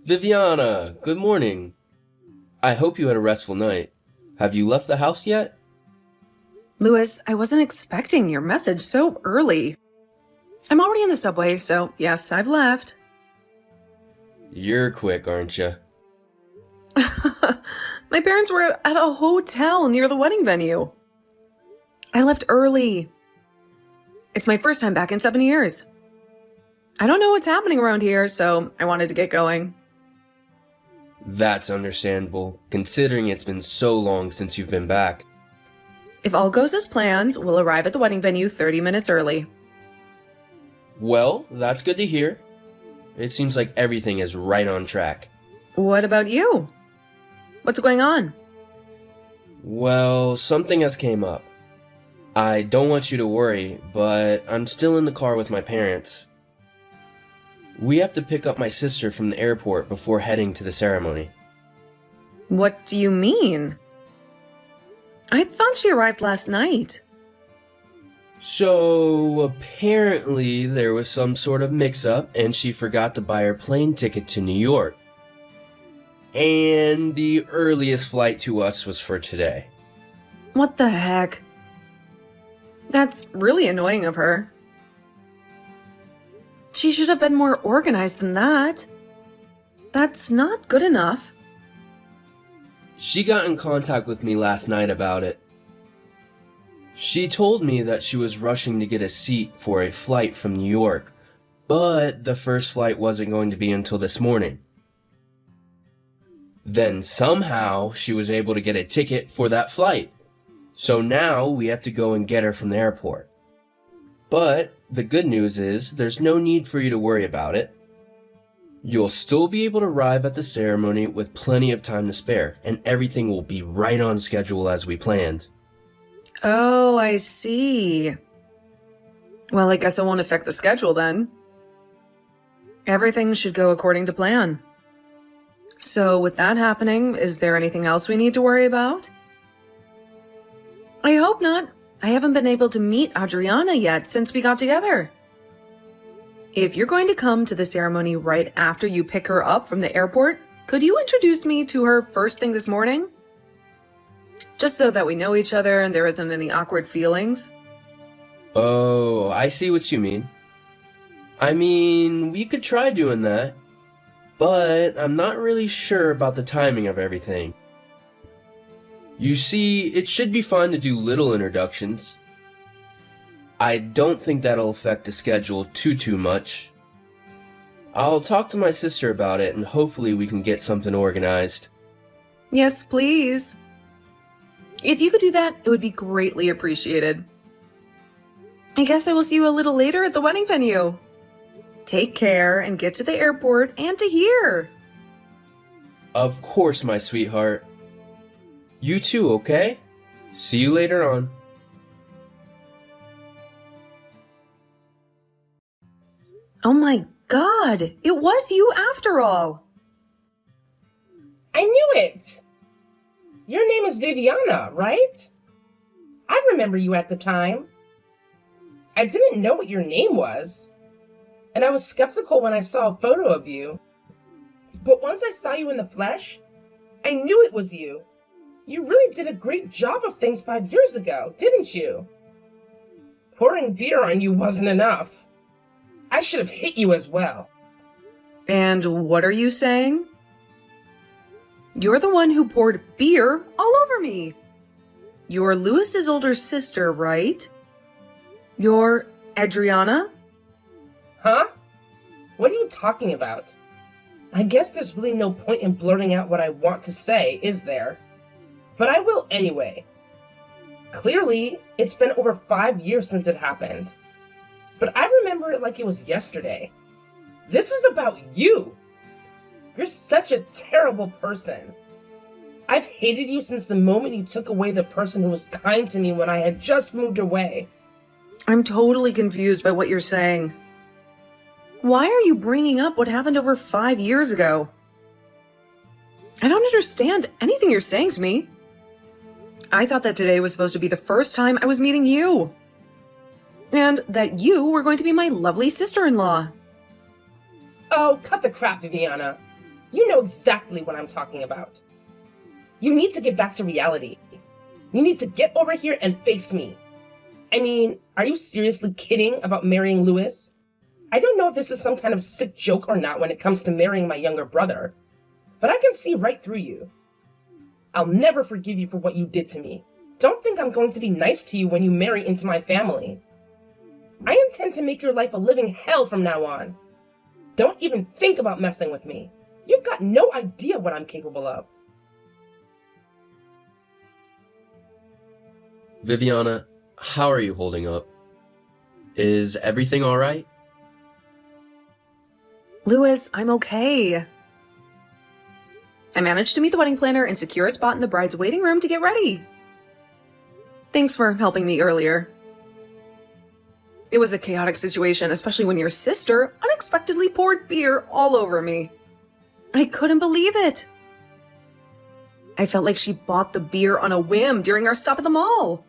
Viviana, good morning. I hope you had a restful night. Have you left the house yet? Louis, I wasn't expecting your message so early. I'm already in the subway, so yes, I've left. You're quick, aren't you? My parents were at a hotel near the wedding venue. I left early. It's my first time back in 7 years. I don't know what's happening around here, so I wanted to get going. That's understandable, considering it's been so long since you've been back. If all goes as planned, we'll arrive at the wedding venue 30 minutes early. Well, that's good to hear. It seems like everything is right on track. What about you? What's going on? Well, something has came up. I don't want you to worry, but I'm still in the car with my parents. We have to pick up my sister from the airport before heading to the ceremony. What do you mean? I thought she arrived last night. So, apparently there was some sort of mix-up and she forgot to buy her plane ticket to New York. And the earliest flight to us was for today. What the heck? That's really annoying of her. She should have been more organized than that. That's not good enough. She got in contact with me last night about it. She told me that she was rushing to get a seat for a flight from New York, but the first flight wasn't going to be until this morning. Then somehow she was able to get a ticket for that flight. So now we have to go and get her from the airport. But the good news is there's no need for you to worry about it. You'll still be able to arrive at the ceremony with plenty of time to spare, and everything will be right on schedule as we planned. Oh, I see. Well, I guess it won't affect the schedule then. Everything should go according to plan. So with that happening, is there anything else we need to worry about? I hope not. I haven't been able to meet Adriana yet since we got together. If you're going to come to the ceremony right after you pick her up from the airport, could you introduce me to her first thing this morning? Just so that we know each other and there isn't any awkward feelings. Oh, I see what you mean. I mean, we could try doing that, but I'm not really sure about the timing of everything. You see, it should be fine to do little introductions. I don't think that'll affect the schedule too much. I'll talk to my sister about it and hopefully we can get something organized. Yes, please. If you could do that, it would be greatly appreciated. I guess I will see you a little later at the wedding venue. Take care and get to the airport and to here. Of course, my sweetheart. You too, okay? See you later on. Oh my God, it was you after all. I knew it! Your name is Viviana, right? I remember you at the time. I didn't know what your name was, and I was skeptical when I saw a photo of you. But once I saw you in the flesh, I knew it was you. You really did a great job of things 5 years ago, didn't you? Pouring beer on you wasn't enough. I should have hit you as well. And what are you saying? You're the one who poured beer all over me. You're Louis's older sister, right? You're Adriana? Huh? What are you talking about? I guess there's really no point in blurting out what I want to say, is there? But I will anyway. Clearly, it's been over 5 years since it happened. But I remember it like it was yesterday. This is about you. You're such a terrible person. I've hated you since the moment you took away the person who was kind to me when I had just moved away. I'm totally confused by what you're saying. Why are you bringing up what happened over 5 years ago? I don't understand anything you're saying to me. I thought that today was supposed to be the first time I was meeting you. And that you were going to be my lovely sister-in-law. Oh, cut the crap, Viviana. You know exactly what I'm talking about. You need to get back to reality. You need to get over here and face me. I mean, are you seriously kidding about marrying Louis? I don't know if this is some kind of sick joke or not when it comes to marrying my younger brother, but I can see right through you. I'll never forgive you for what you did to me. Don't think I'm going to be nice to you when you marry into my family. I intend to make your life a living hell from now on. Don't even think about messing with me. You've got no idea what I'm capable of. Viviana, how are you holding up? Is everything all right? Louis, I'm okay. I managed to meet the wedding planner and secure a spot in the bride's waiting room to get ready. Thanks for helping me earlier. It was a chaotic situation, especially when your sister unexpectedly poured beer all over me. I couldn't believe it. I felt like she bought the beer on a whim during our stop at the mall.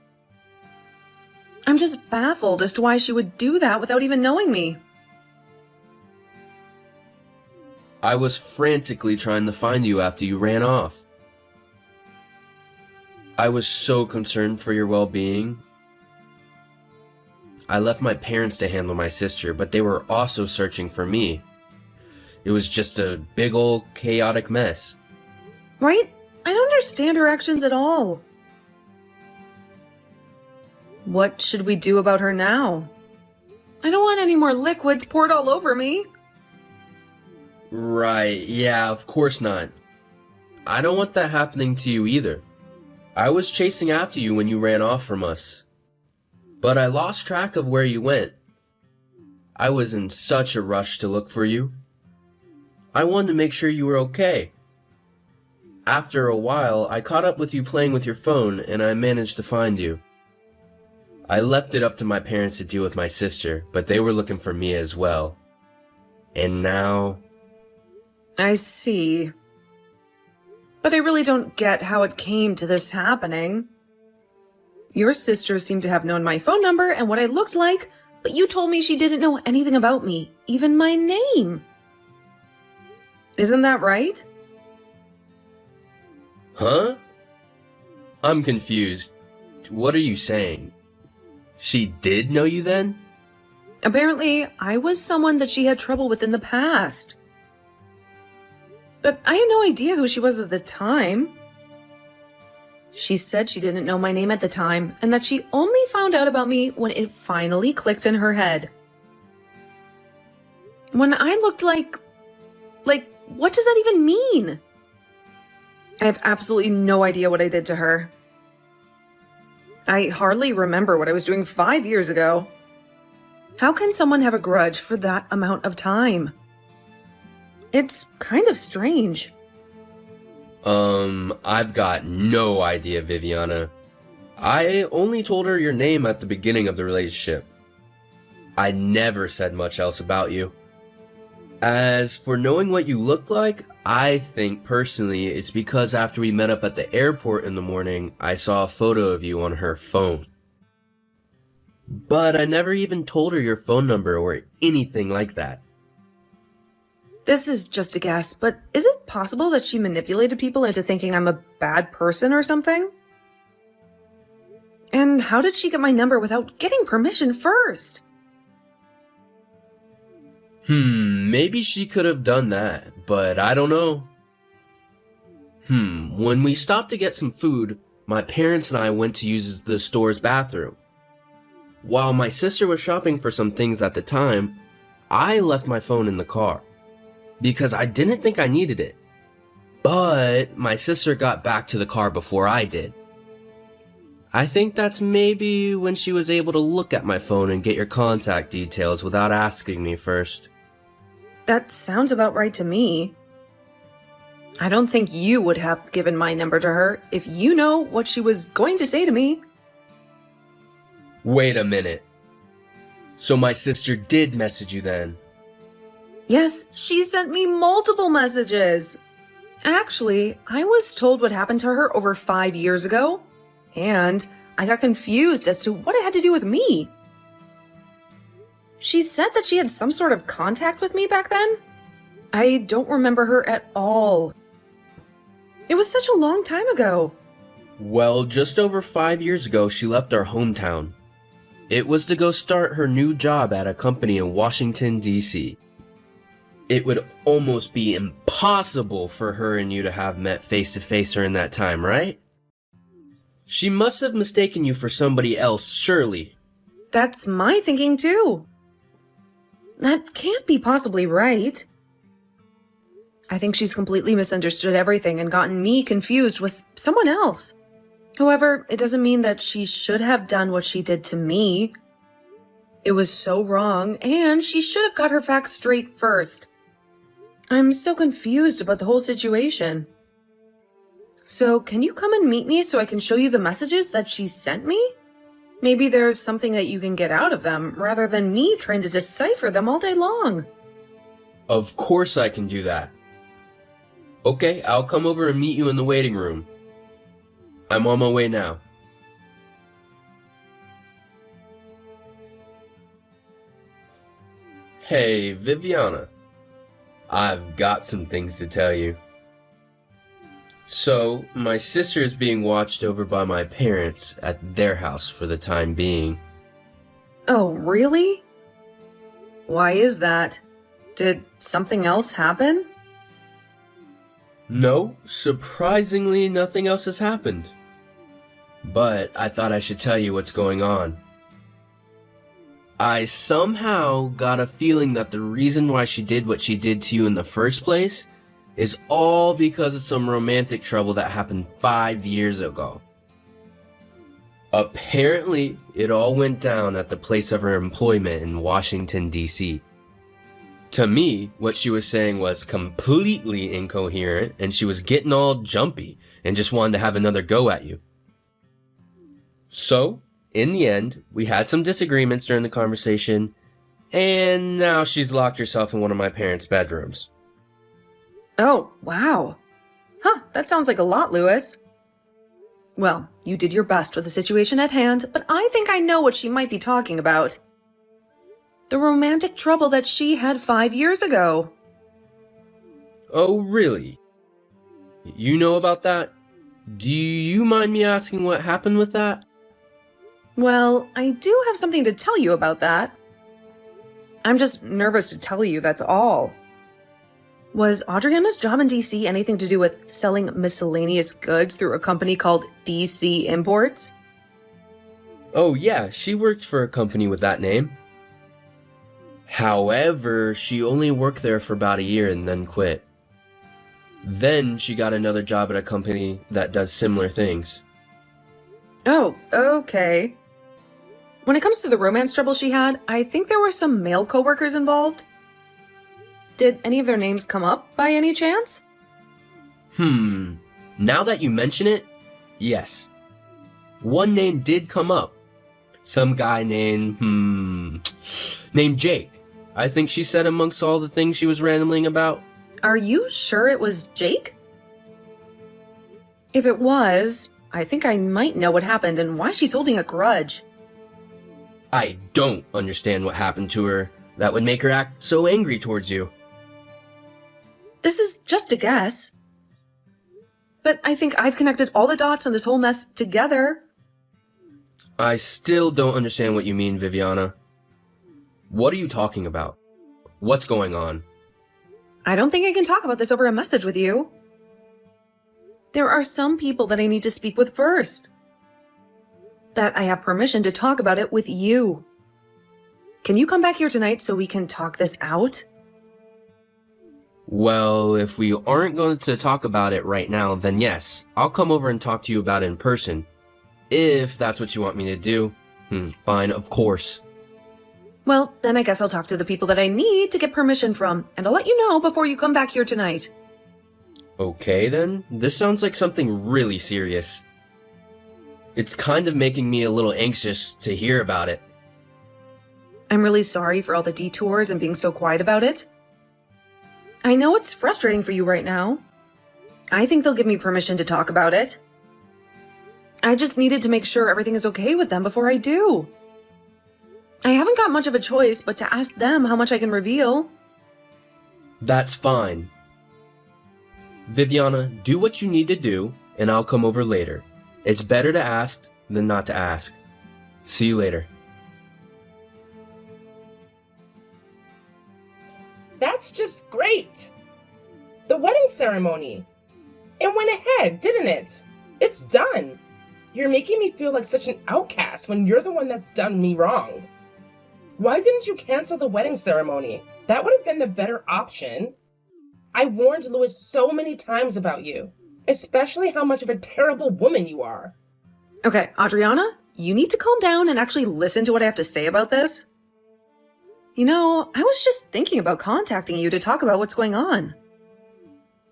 I'm just baffled as to why she would do that without even knowing me. I was frantically trying to find you after you ran off. I was so concerned for your well-being. I left my parents to handle my sister, but they were also searching for me. It was just a big old chaotic mess. Right? I don't understand her actions at all. What should we do about her now? I don't want any more liquids poured all over me. Right, yeah, of course not. I don't want that happening to you either. I was chasing after you when you ran off from us. But I lost track of where you went. I was in such a rush to look for you. I wanted to make sure you were okay. After a while, I caught up with you playing with your phone, and I managed to find you. I left it up to my parents to deal with my sister, but they were looking for me as well. And now... I see. But I really don't get how it came to this happening. Your sister seemed to have known my phone number and what I looked like, but you told me she didn't know anything about me, even my name. Isn't that right? Huh? I'm confused. What are you saying? She did know you then? Apparently, I was someone that she had trouble with in the past. But I had no idea who she was at the time. She said she didn't know my name at the time, and that she only found out about me when it finally clicked in her head. When I looked like, what does that even mean? I have absolutely no idea what I did to her. I hardly remember what I was doing 5 years ago. How can someone have a grudge for that amount of time? It's kind of strange. I've got no idea, Viviana. I only told her your name at the beginning of the relationship. I never said much else about you. As for knowing what you looked like, I think personally it's because after we met up at the airport in the morning, I saw a photo of you on her phone. But I never even told her your phone number or anything like that. This is just a guess, but is it possible that she manipulated people into thinking I'm a bad person or something? And how did she get my number without getting permission first? Maybe she could have done that, but I don't know. When we stopped to get some food, my parents and I went to use the store's bathroom. While my sister was shopping for some things at the time, I left my phone in the car because I didn't think I needed it. But my sister got back to the car before I did. I think that's maybe when she was able to look at my phone and get your contact details without asking me first. That sounds about right to me. I don't think you would have given my number to her if you know what she was going to say to me. Wait a minute. So my sister did message you then? Yes, she sent me multiple messages. Actually, I was told what happened to her over 5 years ago, and I got confused as to what it had to do with me. She said that she had some sort of contact with me back then. I don't remember her at all. It was such a long time ago. Well, just over 5 years ago, she left our hometown. It was to go start her new job at a company in Washington, D.C. It would almost be impossible for her and you to have met face to face during that time, right? She must have mistaken you for somebody else, surely. That's my thinking too. That can't be possibly right. I think she's completely misunderstood everything and gotten me confused with someone else. However, it doesn't mean that she should have done what she did to me. It was so wrong, and she should have got her facts straight first. I'm so confused about the whole situation. So, can you come and meet me so I can show you the messages that she sent me? Maybe there's something that you can get out of them, rather than me trying to decipher them all day long. Of course I can do that. Okay, I'll come over and meet you in the waiting room. I'm on my way now. Hey, Viviana. I've got some things to tell you. So, my sister is being watched over by my parents at their house for the time being. Oh, really? Why is that? Did something else happen? No, surprisingly, nothing else has happened. But I thought I should tell you what's going on. I somehow got a feeling that the reason why she did what she did to you in the first place is all because of some romantic trouble that happened 5 years ago. Apparently, it all went down at the place of her employment in Washington, D.C. To me, what she was saying was completely incoherent, and she was getting all jumpy and just wanted to have another go at you. So, in the end, we had some disagreements during the conversation, and now she's locked herself in one of my parents' bedrooms. Oh, wow. Huh, that sounds like a lot, Lewis. Well, you did your best with the situation at hand, but I think I know what she might be talking about. The romantic trouble that she had 5 years ago. Oh, really? You know about that? Do you mind me asking what happened with that? Well, I do have something to tell you about that. I'm just nervous to tell you, that's all. Was Adriana's job in DC anything to do with selling miscellaneous goods through a company called DC Imports? Oh yeah, she worked for a company with that name. However, she only worked there for about a year and then quit. Then she got another job at a company that does similar things. Oh, okay. When it comes to the romance trouble she had, I think there were some male coworkers involved. Did any of their names come up by any chance? Now that you mention it, yes. One name did come up. Some guy named Jake. I think she said amongst all the things she was rambling about. Are you sure it was Jake? If it was, I think I might know what happened and why she's holding a grudge. I don't understand what happened to her that would make her act so angry towards you. This is just a guess. But I think I've connected all the dots on this whole mess together. I still don't understand what you mean, Viviana. What are you talking about? What's going on? I don't think I can talk about this over a message with you. There are some people that I need to speak with first. That I have permission to talk about it with you. Can you come back here tonight so we can talk this out? Well, if we aren't going to talk about it right now, then yes, I'll come over and talk to you about it in person. If that's what you want me to do. Fine, of course. Well, then I guess I'll talk to the people that I need to get permission from, and I'll let you know before you come back here tonight. Okay then, this sounds like something really serious. It's kind of making me a little anxious to hear about it. I'm really sorry for all the detours and being so quiet about it. I know it's frustrating for you right now. I think they'll give me permission to talk about it. I just needed to make sure everything is okay with them before I do. I haven't got much of a choice but to ask them how much I can reveal. That's fine. Viviana, do what you need to do, and I'll come over later. It's better to ask than not to ask. See you later. That's just great! The wedding ceremony. It went ahead, didn't it? It's done. You're making me feel like such an outcast when you're the one that's done me wrong. Why didn't you cancel the wedding ceremony? That would have been the better option. I warned Louis so many times about you, especially how much of a terrible woman you are. Okay, Adriana, you need to calm down and actually listen to what I have to say about this. You know, I was just thinking about contacting you to talk about what's going on.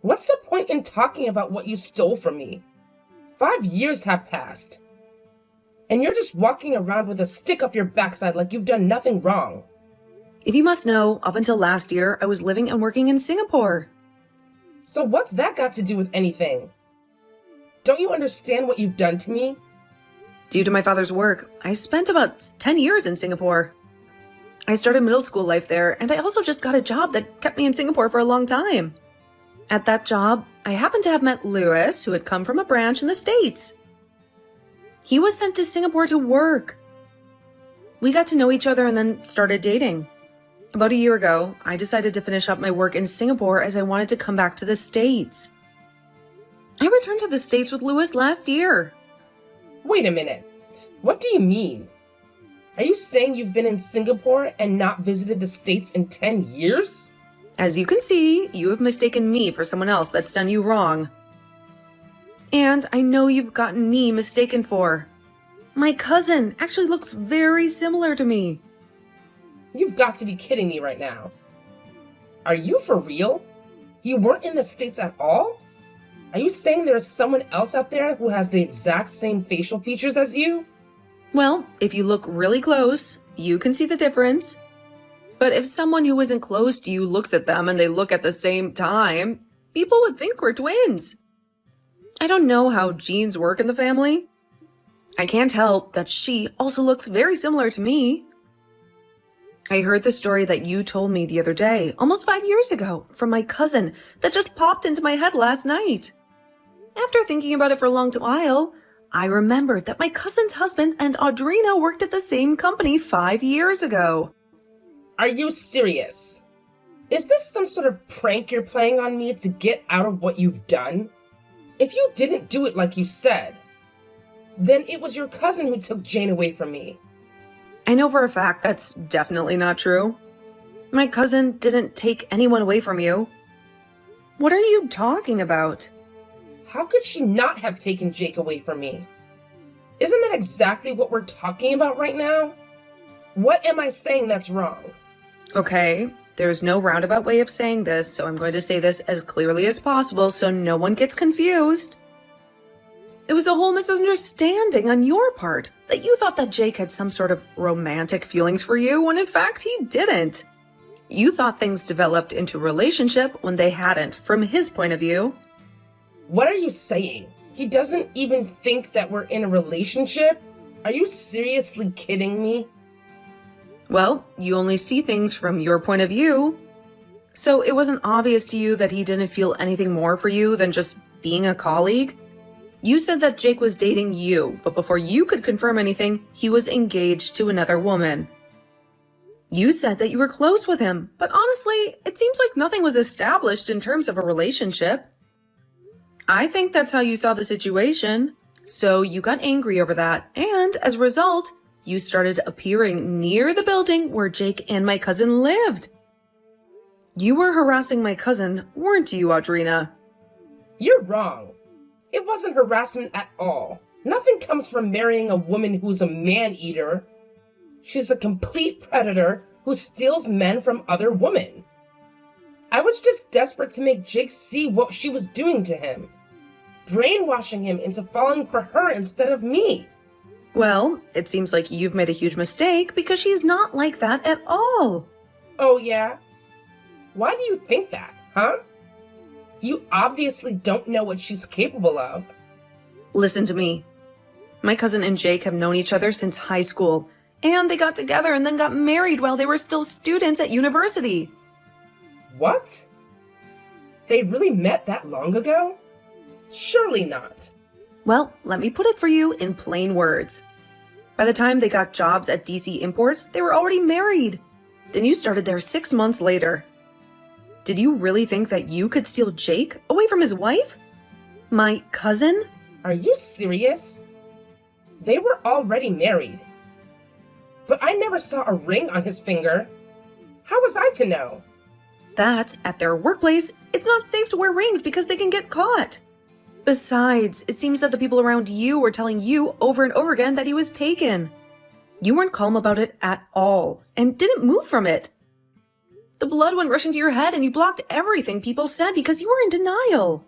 What's the point in talking about what you stole from me? 5 years have passed. And you're just walking around with a stick up your backside like you've done nothing wrong. If you must know, up until last year, I was living and working in Singapore. So what's that got to do with anything? Don't you understand what you've done to me? Due to my father's work, I spent about 10 years in Singapore. I started middle school life there, and I also just got a job that kept me in Singapore for a long time. At that job, I happened to have met Louis, who had come from a branch in the States. He was sent to Singapore to work. We got to know each other and then started dating. About a year ago, I decided to finish up my work in Singapore as I wanted to come back to the States. I returned to the States with Louis last year. Wait a minute. What do you mean? Are you saying you've been in Singapore and not visited the States in 10 years? As you can see, you have mistaken me for someone else that's done you wrong. And I know you've gotten me mistaken for. My cousin actually looks very similar to me. You've got to be kidding me right now. Are you for real? You weren't in the States at all? Are you saying there's someone else out there who has the exact same facial features as you? Well, if you look really close, you can see the difference. But if someone who isn't close to you looks at them and they look at the same time, people would think we're twins. I don't know how genes work in the family. I can't help that she also looks very similar to me. I heard the story that you told me the other day, almost 5 years ago, from my cousin that just popped into my head last night. After thinking about it for a long while, I remembered that my cousin's husband and Audrina worked at the same company 5 years ago. Are you serious? Is this some sort of prank you're playing on me to get out of what you've done? If you didn't do it like you said, then it was your cousin who took Jane away from me. I know for a fact that's definitely not true. My cousin didn't take anyone away from you. What are you talking about? How could she not have taken Jake away from me? Isn't that exactly what we're talking about right now? What am I saying that's wrong? Okay, there's no roundabout way of saying this, so I'm going to say this as clearly as possible so no one gets confused. It was a whole misunderstanding on your part that you thought that Jake had some sort of romantic feelings for you when in fact he didn't. You thought things developed into a relationship when they hadn't, from his point of view. What are you saying? He doesn't even think that we're in a relationship? Are you seriously kidding me? Well, you only see things from your point of view. So it wasn't obvious to you that he didn't feel anything more for you than just being a colleague? You said that Jake was dating you, but before you could confirm anything, he was engaged to another woman. You said that you were close with him, but honestly, it seems like nothing was established in terms of a relationship. I think that's how you saw the situation. So you got angry over that, and as a result, you started appearing near the building where Jake and my cousin lived. You were harassing my cousin, weren't you, Audrina? You're wrong. It wasn't harassment at all. Nothing comes from marrying a woman who's a man-eater. She's a complete predator who steals men from other women. I was just desperate to make Jake see what she was doing to him, brainwashing him into falling for her instead of me. Well, it seems like you've made a huge mistake because she's not like that at all. Oh yeah? Why do you think that, huh? You obviously don't know what she's capable of. Listen to me. My cousin and Jake have known each other since high school, and they got together and then got married while they were still students at university. What? They really met that long ago? Surely not. Well, let me put it for you in plain words. By the time they got jobs at DC Imports, they were already married. Then you started there 6 months later. Did you really think that you could steal Jake away from his wife? My cousin? Are you serious? They were already married. But I never saw a ring on his finger. How was I to know? That, at their workplace, it's not safe to wear rings because they can get caught. Besides, it seems that the people around you were telling you over and over again that he was taken. You weren't calm about it at all, and didn't move from it. The blood went rushing to your head and you blocked everything people said because you were in denial.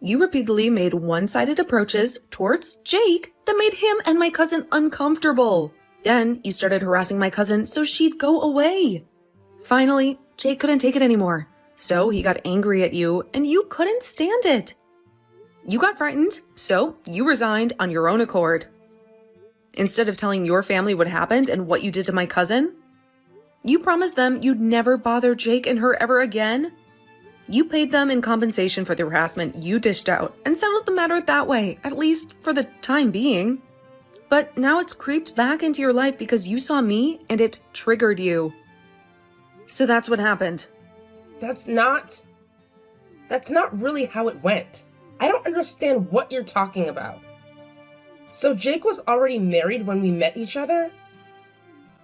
You repeatedly made one-sided approaches towards Jake that made him and my cousin uncomfortable. Then you started harassing my cousin so she'd go away. Finally, Jake couldn't take it anymore, so he got angry at you and you couldn't stand it. You got frightened, so you resigned on your own accord. Instead of telling your family what happened and what you did to my cousin, you promised them you'd never bother Jake and her ever again. You paid them in compensation for the harassment you dished out and settled the matter that way, at least for the time being. But now it's creeped back into your life because you saw me and it triggered you. So that's what happened. That's not really how it went. I don't understand what you're talking about. So Jake was already married when we met each other?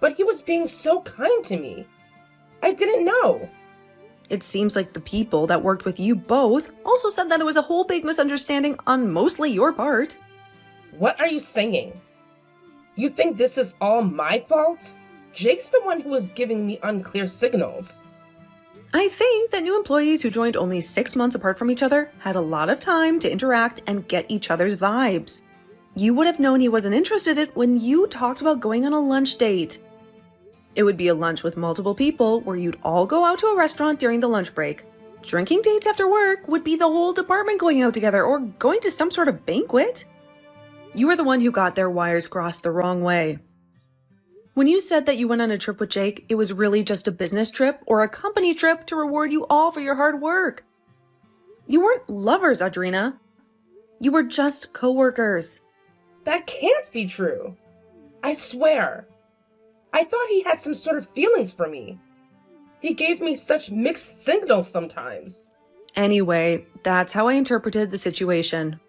But he was being so kind to me. I didn't know. It seems like the people that worked with you both also said that it was a whole big misunderstanding on mostly your part. What are you saying? You think this is all my fault? Jake's the one who was giving me unclear signals. I think that new employees who joined only 6 months apart from each other had a lot of time to interact and get each other's vibes. You would have known he wasn't interested in it when you talked about going on a lunch date. It would be a lunch with multiple people where you'd all go out to a restaurant during the lunch break. Drinking dates after work would be the whole department going out together or going to some sort of banquet. You were the one who got their wires crossed the wrong way. When you said that you went on a trip with Jake, it was really just a business trip or a company trip to reward you all for your hard work. You weren't lovers, Audrina. You were just co-workers. That can't be true. I swear. I thought he had some sort of feelings for me. He gave me such mixed signals sometimes. Anyway, that's how I interpreted the situation.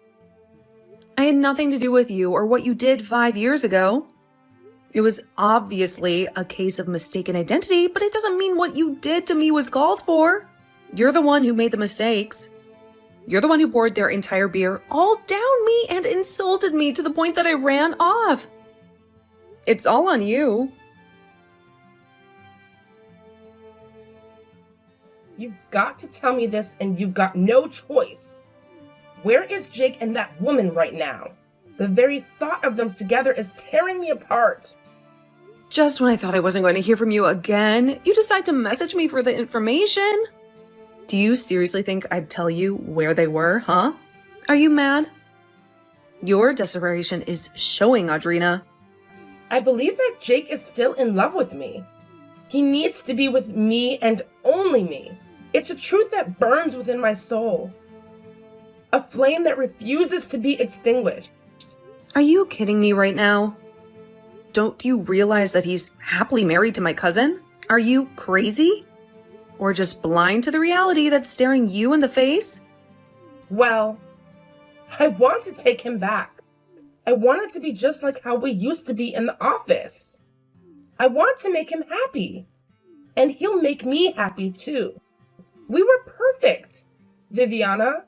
I had nothing to do with you or what you did 5 years ago. It was obviously a case of mistaken identity, but it doesn't mean what you did to me was called for. You're the one who made the mistakes. You're the one who poured their entire beer all down me and insulted me to the point that I ran off. It's all on you. You've got to tell me this and you've got no choice. Where is Jake and that woman right now? The very thought of them together is tearing me apart. Just when I thought I wasn't going to hear from you again, you decide to message me for the information. Do you seriously think I'd tell you where they were, huh? Are you mad? Your desperation is showing, Audrina. I believe that Jake is still in love with me. He needs to be with me and only me. It's a truth that burns within my soul. A flame that refuses to be extinguished. Are you kidding me right now? Don't you realize that he's happily married to my cousin? Are you crazy? Or just blind to the reality that's staring you in the face? Well, I want to take him back. I want it to be just like how we used to be in the office. I want to make him happy. And he'll make me happy too. We were perfect, Viviana.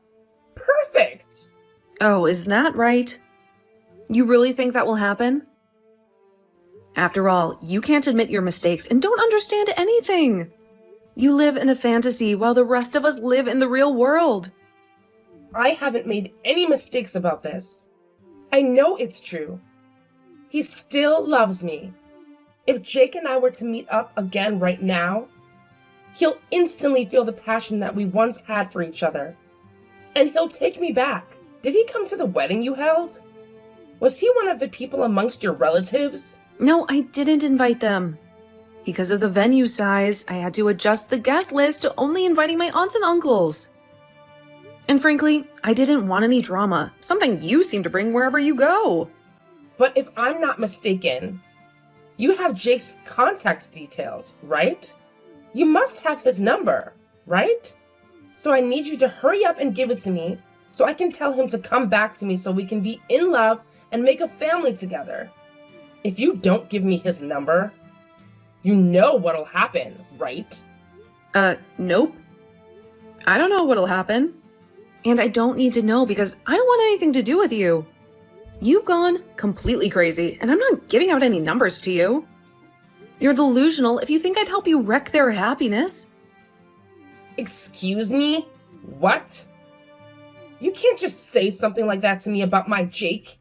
Perfect. Oh, is that right? You really think that will happen? After all, you can't admit your mistakes and don't understand anything. You live in a fantasy while the rest of us live in the real world. I haven't made any mistakes about this. I know it's true. He still loves me. If Jake and I were to meet up again right now, he'll instantly feel the passion that we once had for each other. And he'll take me back. Did he come to the wedding you held? Was he one of the people amongst your relatives? No, I didn't invite them. Because of the venue size, I had to adjust the guest list to only inviting my aunts and uncles. And frankly, I didn't want any drama, something you seem to bring wherever you go. But if I'm not mistaken, you have Jake's contact details, right? You must have his number, right? So I need you to hurry up and give it to me so I can tell him to come back to me so we can be in love and make a family together. If you don't give me his number, you know what'll happen, right? Nope. I don't know what'll happen. And I don't need to know because I don't want anything to do with you. You've gone completely crazy, and I'm not giving out any numbers to you. You're delusional if you think I'd help you wreck their happiness. Excuse me? What? You can't just say something like that to me about my Jake.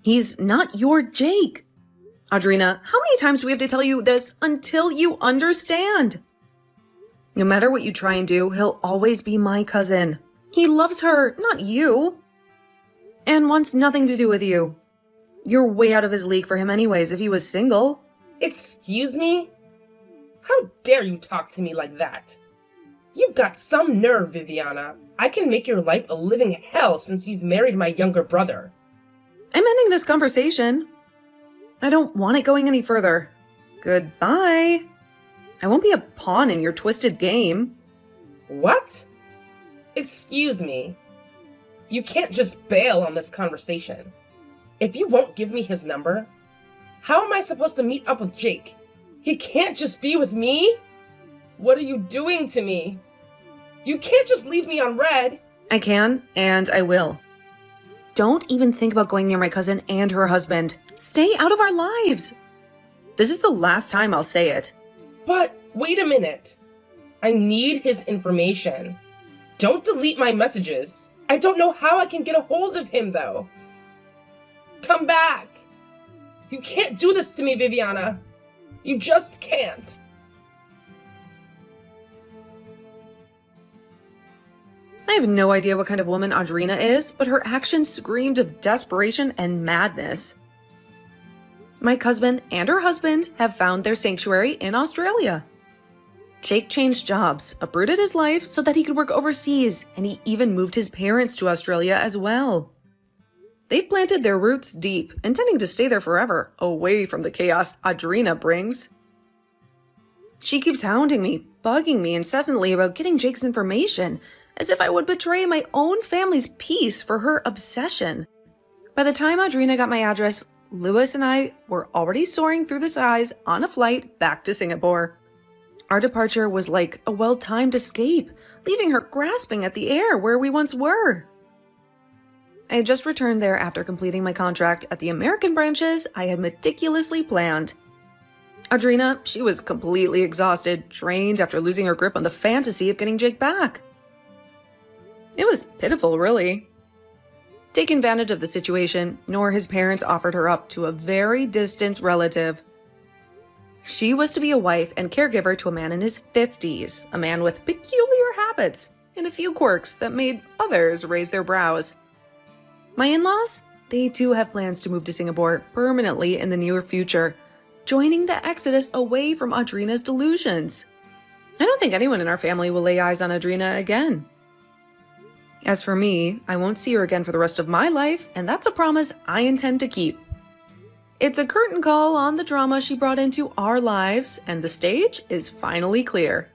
He's not your Jake. Audrina, how many times do we have to tell you this until you understand? No matter what you try and do, he'll always be my cousin. He loves her, not you. And wants nothing to do with you. You're way out of his league for him anyways if he was single. Excuse me? How dare you talk to me like that? You've got some nerve, Viviana. I can make your life a living hell since you've married my younger brother. I'm ending this conversation. I don't want it going any further. Goodbye. I won't be a pawn in your twisted game. What? Excuse me. You can't just bail on this conversation. If you won't give me his number, how am I supposed to meet up with Jake? He can't just be with me? What are you doing to me? You can't just leave me on red. I can, and I will. Don't even think about going near my cousin and her husband. Stay out of our lives. This is the last time I'll say it. But wait a minute. I need his information. Don't delete my messages. I don't know how I can get a hold of him, though. Come back. You can't do this to me, Viviana. You just can't. I have no idea what kind of woman Audrina is, but her actions screamed of desperation and madness. My cousin and her husband have found their sanctuary in Australia. Jake changed jobs, uprooted his life so that he could work overseas, and he even moved his parents to Australia as well. They've planted their roots deep, intending to stay there forever, away from the chaos Audrina brings. She keeps hounding me, bugging me incessantly about getting Jake's information, as if I would betray my own family's peace for her obsession. By the time Audrina got my address, Lewis and I were already soaring through the skies on a flight back to Singapore. Our departure was like a well-timed escape, leaving her grasping at the air where we once were. I had just returned there after completing my contract at the American branches I had meticulously planned. Audrina, she was completely exhausted, drained after losing her grip on the fantasy of getting Jake back. It was pitiful, really. Taking advantage of the situation, Nor his parents offered her up to a very distant relative. She was to be a wife and caregiver to a man in his 50s, a man with peculiar habits and a few quirks that made others raise their brows. My in-laws? They too have plans to move to Singapore permanently in the near future, joining the exodus away from Audrina's delusions. I don't think anyone in our family will lay eyes on Audrina again. As for me, I won't see her again for the rest of my life, and that's a promise I intend to keep. It's a curtain call on the drama she brought into our lives, and the stage is finally clear.